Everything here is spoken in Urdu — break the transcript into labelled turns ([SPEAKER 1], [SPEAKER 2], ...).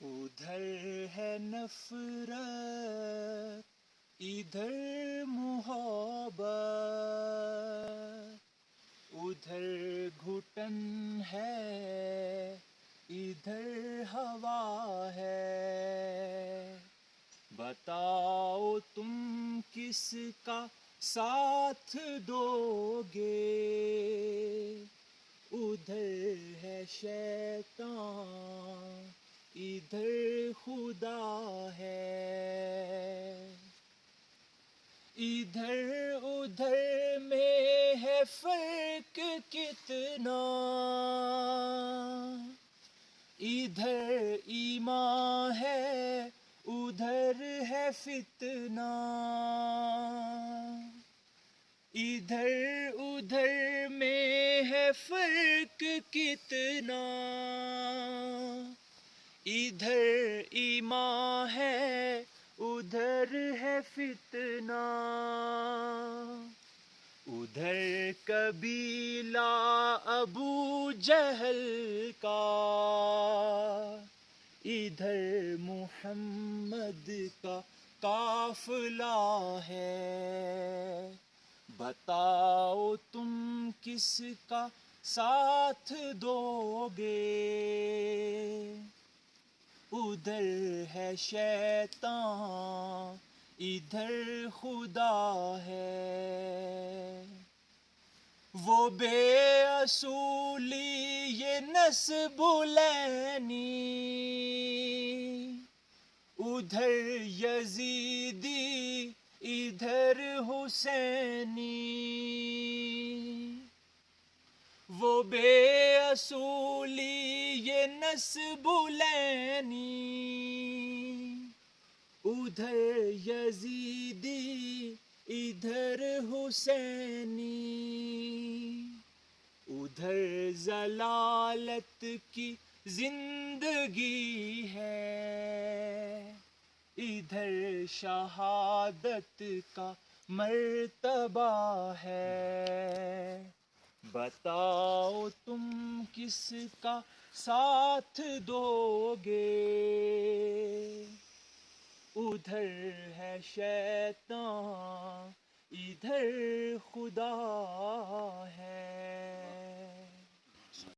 [SPEAKER 1] ادھر ہے نفرت ادھر محبت، ادھر گھٹن ہے ادھر ہوا ہے، بتاؤ تم کس کا ساتھ دو گے؟ ادھر ہے شیطان ادھر خدا ہے، ادھر ادھر میں ہے فرق کتنا، ادھر ایمان ہے ادھر ہے فتنہ، ادھر ادھر میں ہے فرق کتنا، ادھر ایمان ہے ادھر ہے فتنہ، ادھر قبیلہ ابو جہل کا ادھر محمد کا قافلہ ہے، بتاؤ تم کس کا ساتھ دو گے؟ ادھر ہے شیطان ادھر خدا ہے، وہ بے اصولی یہ نسب لینی، ادھر یزیدی ادھر حسینی، وہ بے اصولی یہ نسب لینی، ادھر یزیدی ادھر حسینی، ادھر ضلالت کی زندگی ہے ادھر شہادت کا مرتبہ ہے، بتاؤ تم کس کا ساتھ دو گے؟ ادھر ہے شیطان ادھر خدا ہے۔